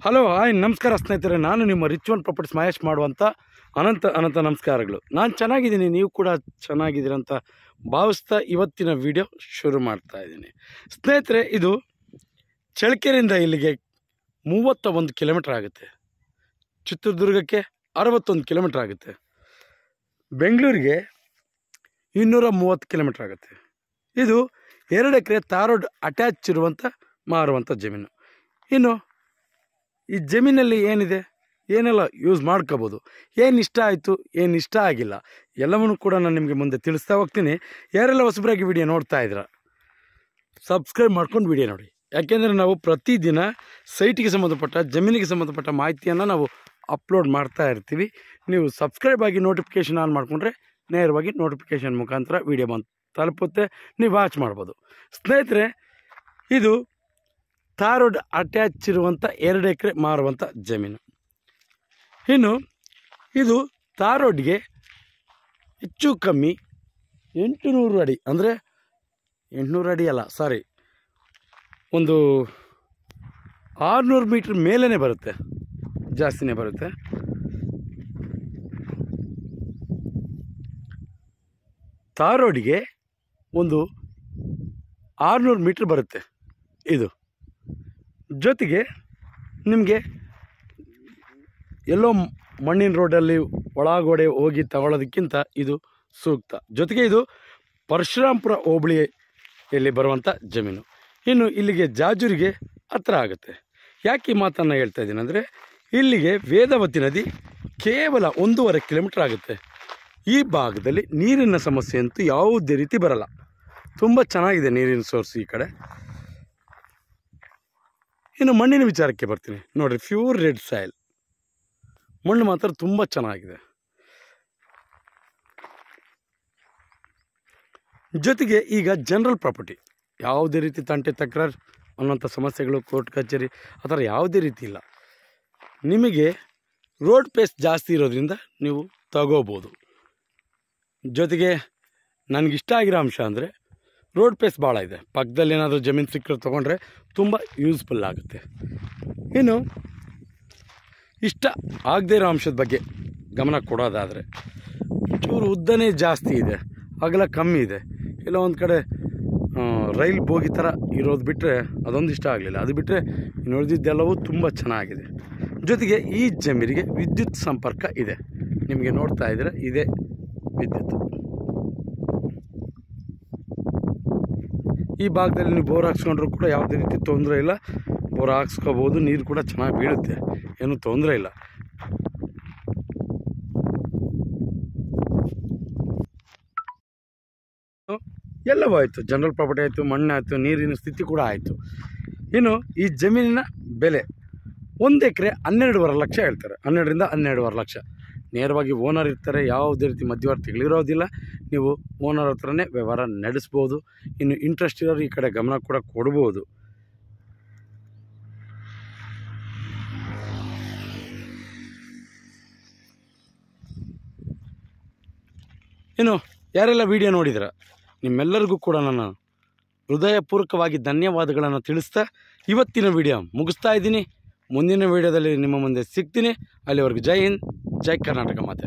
Hello hi ನಮಸ್ಕಾರ ಸ್ನೇಹಿತರೆ, ನಾನು ನಿಮ್ಮ ರಿಚ್ ಒನ್ ಪ್ರಾಪರ್ಟೀಸ್ ಮಹೇಶ್ ಮಾಡುವಂಥ ಅನಂತ ನಮಸ್ಕಾರಗಳು. ನಾನು ಚೆನ್ನಾಗಿದ್ದೀನಿ, ನೀವು ಕೂಡ ಚೆನ್ನಾಗಿದ್ದೀರಂತ ಭಾವಿಸ್ತಾ ಇವತ್ತಿನ ವಿಡಿಯೋ ಶುರು ಮಾಡ್ತಾ ಇದ್ದೀನಿ. ಸ್ನೇಹಿತರೆ, ಇದು ಚಳ್ಳಕೆರೆಯಿಂದ ಇಲ್ಲಿಗೆ 31 ಕಿಲೋಮೀಟ್ರ್ ಆಗುತ್ತೆ. ಚಿತ್ರದುರ್ಗಕ್ಕೆ 61 ಕಿಲೋಮೀಟ್ರ್ ಆಗುತ್ತೆ. ಬೆಂಗಳೂರಿಗೆ 230 ಕಿಲೋಮೀಟ್ರ್ ಆಗುತ್ತೆ. ಇದು 2 ಎಕರೆ ತಾರ್ ರೋಡ್ ಅಟ್ಯಾಚ್ ಇರುವಂಥ ಮಾರುವಂಥ ಜಮೀನು. ಇನ್ನು ಈ ಜಮೀನಲ್ಲಿ ಏನಿದೆ, ಏನೆಲ್ಲ ಯೂಸ್ ಮಾಡ್ಕೋಬೋದು, ಏನು ಇಷ್ಟ ಆಯಿತು, ಏನು ಇಷ್ಟ ಆಗಿಲ್ಲ, ಎಲ್ಲವನ್ನೂ ಕೂಡ ನಾನು ನಿಮಗೆ ಮುಂದೆ ತಿಳಿಸ್ತಾ ಹೋಗ್ತೀನಿ. ಯಾರೆಲ್ಲ ಹೊಸಬರಾಗಿ ವಿಡಿಯೋ ನೋಡ್ತಾ ಇದ್ದೀರಾ ಸಬ್ಸ್ಕ್ರೈಬ್ ಮಾಡ್ಕೊಂಡು ವಿಡಿಯೋ ನೋಡಿ. ಯಾಕೆಂದರೆ ನಾವು ಪ್ರತಿದಿನ ಸೈಟಿಗೆ ಸಂಬಂಧಪಟ್ಟ, ಜಮೀನಿಗೆ ಸಂಬಂಧಪಟ್ಟ ಮಾಹಿತಿಯನ್ನು ನಾವು ಅಪ್ಲೋಡ್ ಮಾಡ್ತಾ ಇರ್ತೀವಿ. ನೀವು ಸಬ್ಸ್ಕ್ರೈಬ್ ಆಗಿ ನೋಟಿಫಿಕೇಷನ್ ಆನ್ ಮಾಡಿಕೊಂಡ್ರೆ ನೇರವಾಗಿ ನೋಟಿಫಿಕೇಷನ್ ಮುಖಾಂತರ ವಿಡಿಯೋ ಬಂದು ತಲುಪುತ್ತೆ, ನೀವು ವಾಚ್ ಮಾಡ್ಬೋದು. ಸ್ನೇಹಿತರೆ, ಇದು ತಾರ್ ರೋಡ್ ಅಟ್ಯಾಚ್ ಇರುವಂಥ 2 ಎಕರೆ ಮಾರುವಂಥ ಜಮೀನು. ಇನ್ನು ಇದು ತಾರ್ ರೋಡ್ಗೆ ಹೆಚ್ಚು ಕಮ್ಮಿ 800 ಅಡಿ, ಅಂದರೆ 800 ಅಡಿ ಅಲ್ಲ, ಸಾರಿ, ಒಂದು 600 ಮೀಟ್ರ್ ಮೇಲೇ ಬರುತ್ತೆ, ಜಾಸ್ತಿನೇ ಬರುತ್ತೆ. ತಾರ್ ರೋಡಿಗೆ ಒಂದು 600 ಮೀಟ್ರ್ ಬರುತ್ತೆ. ಇದು ಜೊತೆಗೆ ನಿಮಗೆ ಎಲ್ಲೋ ಮಣ್ಣಿನ ರೋಡಲ್ಲಿ ಒಳಗಡೆ ಹೋಗಿ ತಗೊಳ್ಳೋದಕ್ಕಿಂತ ಇದು ಸೂಕ್ತ. ಜೊತೆಗೆ ಇದು ಪರಶುರಾಂಪುರ ಹೋಬಳಿಯಲ್ಲಿ ಬರುವಂಥ ಜಮೀನು. ಇನ್ನು ಇಲ್ಲಿಗೆ ಜಾಜೂರಿಗೆ ಹತ್ರ ಆಗುತ್ತೆ. ಯಾಕೆ ಈ ಮಾತನ್ನು ಹೇಳ್ತಾ ಇದ್ದೀನಿ ಅಂದರೆ, ಇಲ್ಲಿಗೆ ವೇದಾವತಿ ನದಿ ಕೇವಲ 1.5 ಕಿಲೋಮೀಟ್ರ್ ಆಗುತ್ತೆ. ಈ ಭಾಗದಲ್ಲಿ ನೀರಿನ ಸಮಸ್ಯೆ ಅಂತೂ ಯಾವುದೇ ರೀತಿ ಬರಲ್ಲ. ತುಂಬ ಚೆನ್ನಾಗಿದೆ ನೀರಿನ ಸೋರ್ಸ್ ಈ ಕಡೆ. ಇನ್ನು ಮಣ್ಣಿನ ವಿಚಾರಕ್ಕೆ ಬರ್ತೀನಿ. ನೋಡಿರಿ, ಪ್ಯೂರ್ ರೆಡ್ ಸಾಯಿಲ್ ಮಣ್ಣು ಮಾತ್ರ ತುಂಬ ಚೆನ್ನಾಗಿದೆ. ಜೊತೆಗೆ ಈಗ ಜನರಲ್ ಪ್ರಾಪರ್ಟಿ, ಯಾವುದೇ ರೀತಿ ತಂಟೆ ತಕರಾರು ಅನ್ನೋಂಥ ಸಮಸ್ಯೆಗಳು, ಕೋರ್ಟ್ ಕಚೇರಿ ಆ ಥರ ಯಾವುದೇ ರೀತಿ ಇಲ್ಲ. ನಿಮಗೆ ರೋಡ್ ಪೇಸ್ ಜಾಸ್ತಿ ಇರೋದ್ರಿಂದ ನೀವು ತಗೋಬೋದು. ಜೊತೆಗೆ ನನಗಿಷ್ಟ ಆಗಿರೋ ಅಂಶ ಅಂದರೆ ರೋಡ್ ಪೇಸ್ ಭಾಳ ಇದೆ. ಪಕ್ಕದಲ್ಲಿ ಏನಾದರೂ ಜಮೀನು ಸಿಕ್ಕರೆ ತೊಗೊಂಡ್ರೆ ತುಂಬ ಯೂಸ್ಫುಲ್ ಆಗುತ್ತೆ. ಇನ್ನು ಇಷ್ಟ ಆಗದೇ ಇರೋ ಅಂಶದ ಬಗ್ಗೆ ಗಮನ ಕೊಡೋದಾದರೆ, ಚೂರು ಉದ್ದನೇ ಜಾಸ್ತಿ ಇದೆ, ಅಗಲ ಕಮ್ಮಿ ಇದೆ. ಇಲ್ಲ ಒಂದು ಕಡೆ ರೈಲ್ ಬೋಗಿ ಥರ ಇರೋದು ಬಿಟ್ಟರೆ ಅದೊಂದು ಇಷ್ಟ ಆಗಲಿಲ್ಲ. ಅದು ಬಿಟ್ಟರೆ ಇನ್ನು ಉಳಿದಿದ್ದೆಲ್ಲವೂ ತುಂಬ ಚೆನ್ನಾಗಿದೆ. ಜೊತೆಗೆ ಈ ಜಮೀನಿಗೆ ವಿದ್ಯುತ್ ಸಂಪರ್ಕ ಇದೆ. ನಿಮಗೆ ನೋಡ್ತಾ ಇದ್ದರೆ ಇದೇ ವಿದ್ಯುತ್. ಈ ಭಾಗದಲ್ಲಿ ನೀವು ಬೋರ್ ಹಾಕ್ಸ್ಕೊಂಡ್ರೂ ಕೂಡ ಯಾವುದೇ ರೀತಿ ತೊಂದರೆ ಇಲ್ಲ. ಬೋರ್ ಹಾಕ್ಸ್ಕೋಬೋದು, ನೀರು ಕೂಡ ಚೆನ್ನಾಗಿ ಬೀಳುತ್ತೆ, ಏನೂ ತೊಂದರೆ ಇಲ್ಲ. ಎಲ್ಲವೂ ಆಯಿತು, ಜನರಲ್ ಪ್ರಾಪರ್ಟಿ ಆಯಿತು, ಮಣ್ಣು ಆಯಿತು, ನೀರಿನ ಸ್ಥಿತಿ ಕೂಡ ಆಯಿತು. ಇನ್ನು ಈ ಜಮೀನಿನ ಬೆಲೆ 1 ಎಕರೆ 12.5 ಲಕ್ಷ ಹೇಳ್ತಾರೆ. 12ರಿಂದ 12.5 ಲಕ್ಷ. ನೇರವಾಗಿ ಓನರ್ ಇರ್ತಾರೆ, ಯಾವುದೇ ರೀತಿ ಮಧ್ಯವರ್ತಿಗಳಿರೋದಿಲ್ಲ. ನೀವು ಓನರ್ ಹತ್ರನೇ ವ್ಯವಹಾರ ನಡೆಸ್ಬೋದು. ಇನ್ನು ಇಂಟ್ರೆಸ್ಟ್ ಇರೋರು ಈ ಕಡೆ ಗಮನ ಕೂಡ ಕೊಡ್ಬೋದು. ಇನ್ನು ಯಾರೆಲ್ಲ ವಿಡಿಯೋ ನೋಡಿದ್ರ ನಿಮ್ಮೆಲ್ಲರಿಗೂ ಕೂಡ ನಾನು ಹೃದಯಪೂರ್ವಕವಾಗಿ ಧನ್ಯವಾದಗಳನ್ನು ತಿಳಿಸ್ತಾ ಇವತ್ತಿನ ವಿಡಿಯೋ ಮುಗಿಸ್ತಾ ಇದ್ದೀನಿ. ಮುಂದಿನ ವಿಡಿಯೋದಲ್ಲಿ ನಿಮ್ಮ ಮುಂದೆ ಸಿಗ್ತೀನಿ. ಅಲ್ಲಿವರೆಗೂ ಜೈ ಹಿಂದ್, ಜೈ ಕರ್ನಾಟಕ ಮಾತೆ.